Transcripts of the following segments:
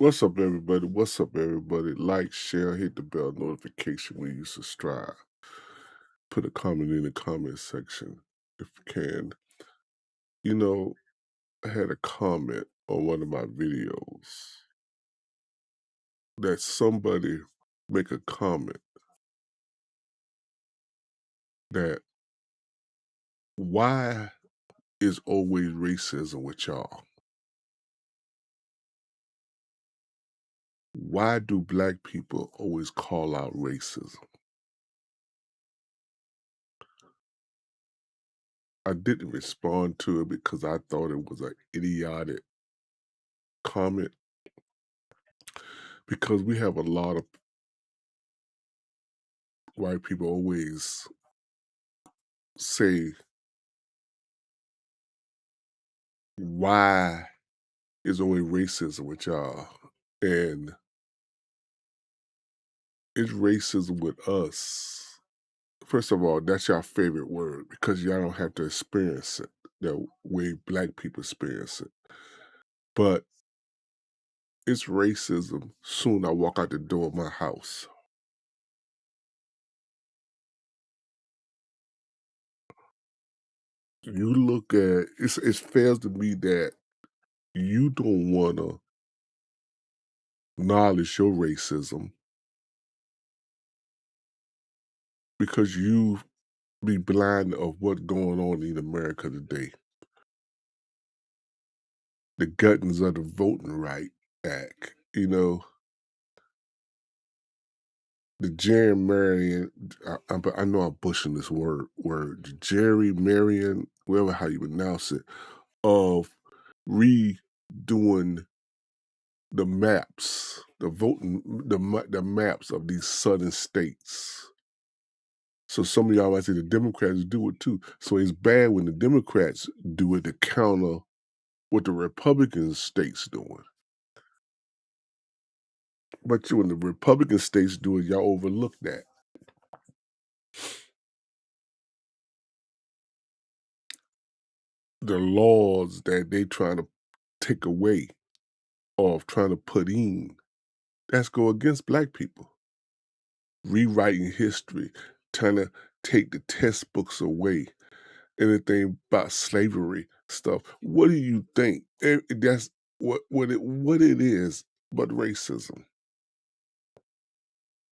What's up, everybody? What's up, everybody? Like, share, hit the bell notification when you subscribe. Put a comment in the comment section if you can. You know, I had a comment on one of my videos that somebody make a comment that why is always racism with y'all? Why do black people always call out racism? I didn't respond to it because I thought it was an idiotic comment because we have a lot of white people always say, why is only racism with y'all? And it's racism with us. First of all, that's your favorite word because y'all don't have to experience it the way black people experience it. But it's racism soon I walk out the door of my house. You look at it fails to me that you don't want to acknowledge your racism because you be blind of what's going on in America today. The guttings of the Voting Right Act, the gerrymandering. I know I'm pushing this word, the gerrymandering, whatever how you pronounce it, of redoing the maps, the voting, the maps of these southern states. So some of y'all might say the Democrats do it too. So it's bad when the Democrats do it to counter what the Republican states doing. But when the Republican states do it, y'all overlook that. The laws that they trying to take away or trying to put in, that's go against black people. Rewriting history, trying to take the textbooks away, anything about slavery stuff. What do you think? That's what it is, but racism.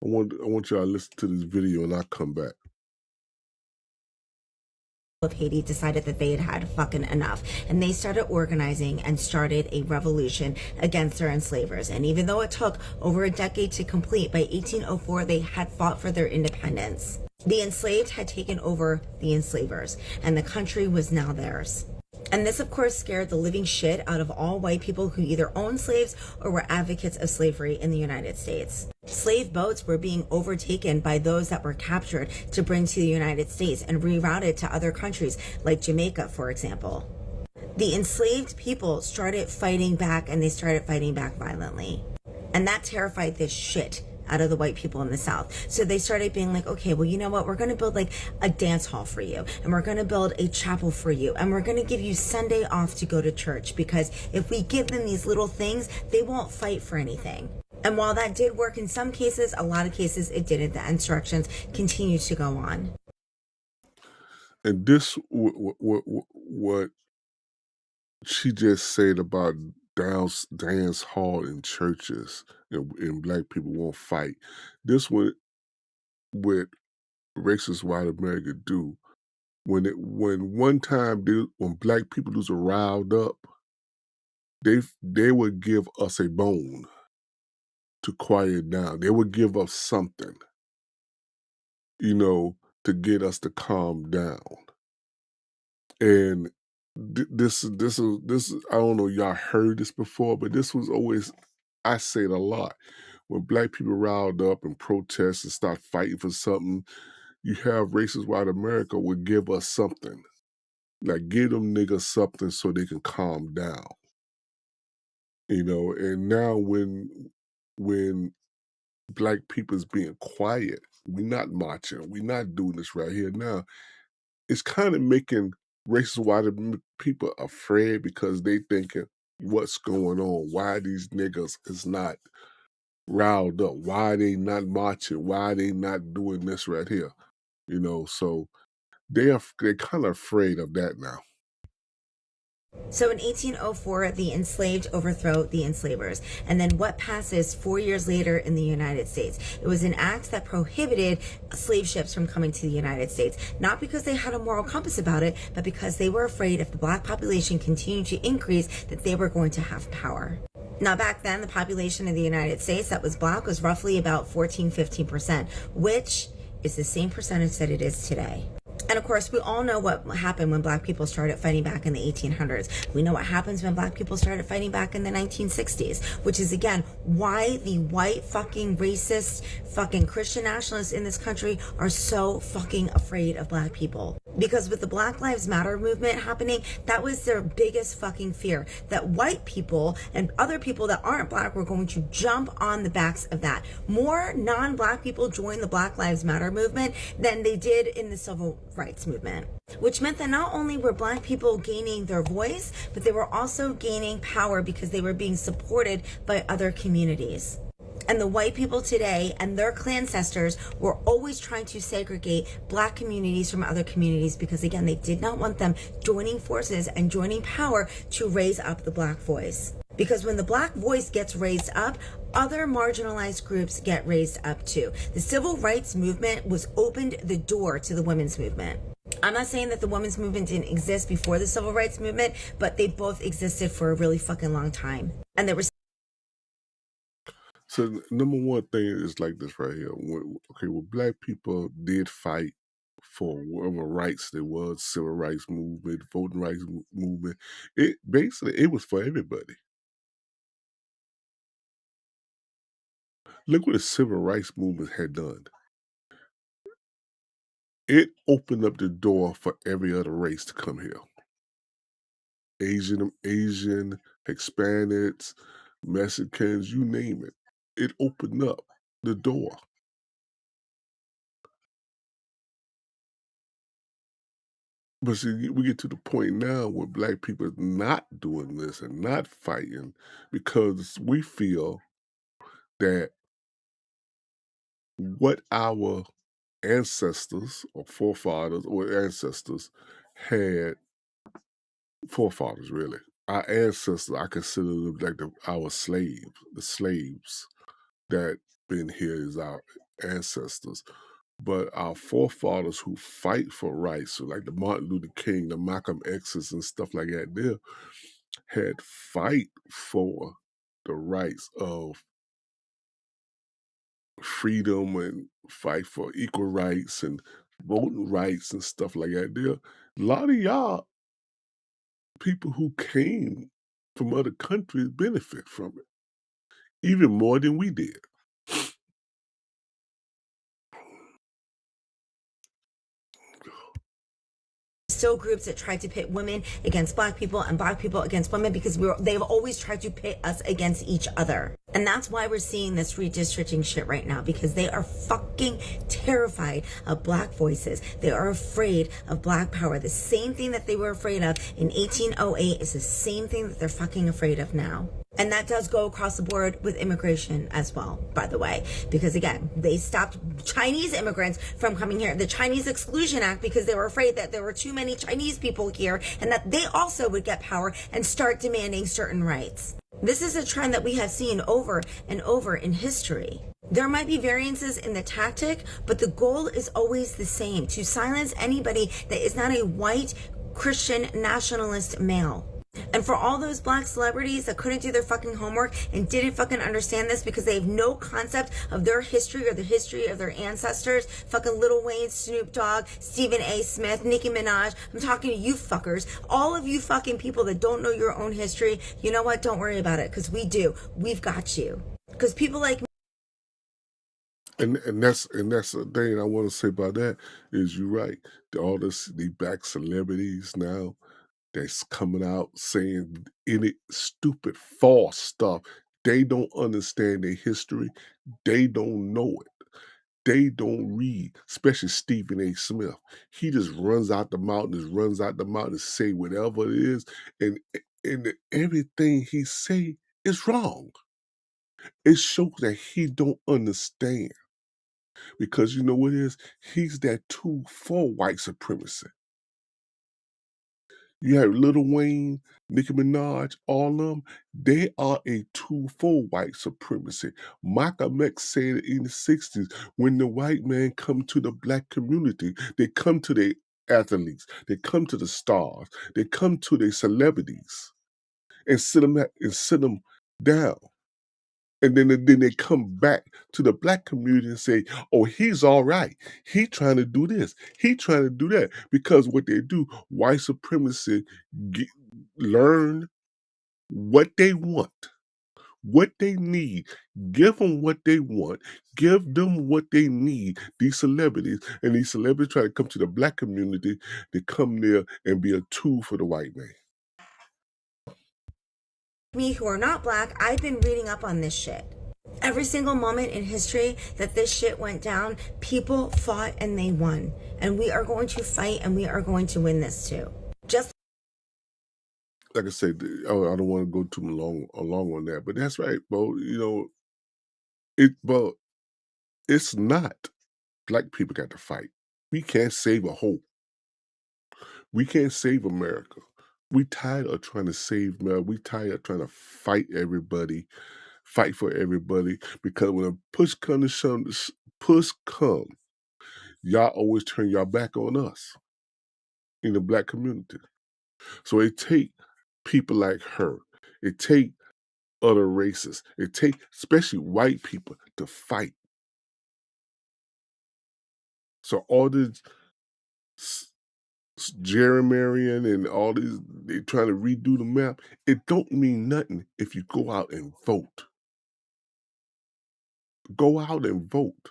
I want y'all to listen to this video and I'll come back. Of Haiti decided that they had had fucking enough, and they started organizing and started a revolution against their enslavers. And even though it took over a decade to complete, by 1804 they had fought for their independence. The enslaved had taken over the enslavers, and the country was now theirs. And this, of course, scared the living shit out of all white people who either owned slaves or were advocates of slavery in the United States. Slave boats were being overtaken by those that were captured to bring to the United States and rerouted to other countries like Jamaica, for example. The enslaved people started fighting back, and they started fighting back violently. And that terrified this shit out of the white people in the South. So they started being like, okay, well, you know what? We're going to build like a dance hall for you, and we're going to build a chapel for you, and we're going to give you Sunday off to go to church, because if we give them these little things, they won't fight for anything. And while that did work in some cases, a lot of cases it didn't. The insurrections continued to go on. And this, what she just said about dance hall in churches and black people won't fight. This what racist white America do. When one time when black people was riled up, they would give us a bone to quiet down. They would give us something, to get us to calm down. And this is I don't know if y'all heard this before, but this was always, I say it a lot. When black people riled up and protest and start fighting for something, you have racist white America would give us something. Like give them niggas something so they can calm down. And now when black people's being quiet, we're not marching, we're not doing this right here now, it's kind of making racist white people afraid because they thinking, what's going on, why these niggas is not riled up, why they not marching, why they not doing this right here, so they're kind of afraid of that now. So in 1804, the enslaved overthrow the enslavers. And then what passes 4 years later in the United States? It was an act that prohibited slave ships from coming to the United States, not because they had a moral compass about it, but because they were afraid if the black population continued to increase, that they were going to have power. Now, back then, the population of the United States that was black was roughly about 14-15%, which is the same percentage that it is today. And of course, we all know what happened when black people started fighting back in the 1800s. We know what happens when black people started fighting back in the 1960s, which is, again, why the white fucking racist fucking Christian nationalists in this country are so fucking afraid of black people. Because with the Black Lives Matter movement happening, that was their biggest fucking fear, that white people and other people that aren't black were going to jump on the backs of that. More non-black people joined the Black Lives Matter movement than they did in the civil rights movement, which meant that not only were black people gaining their voice, but they were also gaining power because they were being supported by other communities. And the white people today and their ancestors were always trying to segregate black communities from other communities because, again, they did not want them joining forces and joining power to raise up the black voice. Because when the black voice gets raised up, other marginalized groups get raised up too. The civil rights movement was opened the door to the women's movement. I'm not saying that the women's movement didn't exist before the civil rights movement, but they both existed for a really fucking long time. And there was So number one thing is like this right here. When black people did fight for whatever rights there was, civil rights movement, voting rights movement, it was for everybody. Look what the civil rights movement had done. It opened up the door for every other race to come here. Asian, Hispanics, Mexicans, you name it. It opened up the door. But see, we get to the point now where black people are not doing this and not fighting because we feel that what our ancestors or forefathers or ancestors had, forefathers really, our ancestors, I consider them like our slaves, the slaves that been here is our ancestors. But our forefathers who fight for rights, so like the Martin Luther King, the Malcolm X's and stuff like that, they had fight for the rights of freedom and fight for equal rights and voting rights and stuff like that. There, a lot of y'all people who came from other countries benefit from it, even more than we did. still groups that tried to pit women against black people and black people against women because they've always tried to pit us against each other. And that's why we're seeing this redistricting shit right now, because they are fucking terrified of black voices. They are afraid of black power. The same thing that they were afraid of in 1808 is the same thing that they're fucking afraid of now. And that does go across the board with immigration as well, by the way, because again, they stopped Chinese immigrants from coming here. The Chinese Exclusion Act, because they were afraid that there were too many Chinese people here and that they also would get power and start demanding certain rights. This is a trend that we have seen over and over in history. There might be variances in the tactic, but the goal is always the same: to silence anybody that is not a white Christian nationalist male. And for all those black celebrities that couldn't do their fucking homework and didn't fucking understand this because they have no concept of their history or the history of their ancestors, fucking Lil Wayne, Snoop Dogg, Stephen A. Smith, Nicki Minaj, I'm talking to you fuckers, all of you fucking people that don't know your own history, you know what, don't worry about it, because we do. We've got you. Because people like me. And that's the thing I want to say about that is you're right. The black celebrities now that's coming out saying any stupid false stuff. They don't understand their history. They don't know it. They don't read, especially Stephen A. Smith. He just runs out the mountain, say whatever it is. And and everything he say is wrong. It shows that he don't understand because you know what it is? He's that tool for white supremacy. You have Lil Wayne, Nicki Minaj, all of them. They are a tool for white supremacy. Malcolm X said it in the 60s, when the white man come to the black community, they come to the athletes, they come to the stars, they come to the celebrities and sit them down. And then they come back to the black community and say, "Oh, he's all right. He trying to do this. He trying to do that." Because what they do, white supremacy, get, learn what they want, what they need. Give them what they want. Give them what they need. These celebrities, and these celebrities try to come to the black community to come there and be a tool for the white man. Me who are not black, I've been reading up on this shit. Every single moment in history that this shit went down, people fought and they won. And we are going to fight and we are going to win this too. Just like I said, I don't want to go too long on that, but that's right, bro. You know, but it's not black people got to fight. We can't save a hope. We can't save America. We tired of trying to save America. We tired of trying to fight everybody, fight for everybody. Because when a push comes to shove, push come, y'all always turn y'all back on us in the black community. So it take people like her. It take other races. It take especially white people to fight. So all this gerrymandering and all these, they trying to redo the map. It don't mean nothing if you go out and vote. Go out and vote.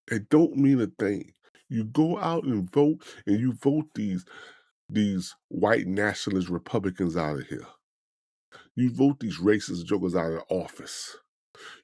It don't mean a thing. You go out and vote, and you vote these white nationalist Republicans out of here. You vote these racist jokers out of office.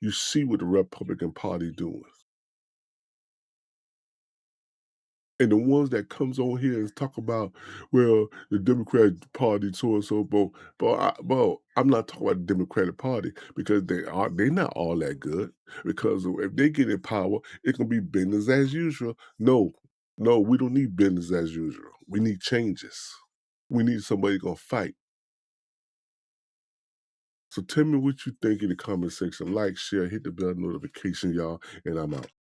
You see what the Republican Party doing. And the ones that comes on here and talk about, well, the Democratic Party so and so, bro, I'm not talking about the Democratic Party because they're not all that good. Because if they get in power, it's gonna be business as usual. No, we don't need business as usual. We need changes. We need somebody gonna fight. So tell me what you think in the comment section. Like, share, hit the bell notification, y'all, and I'm out.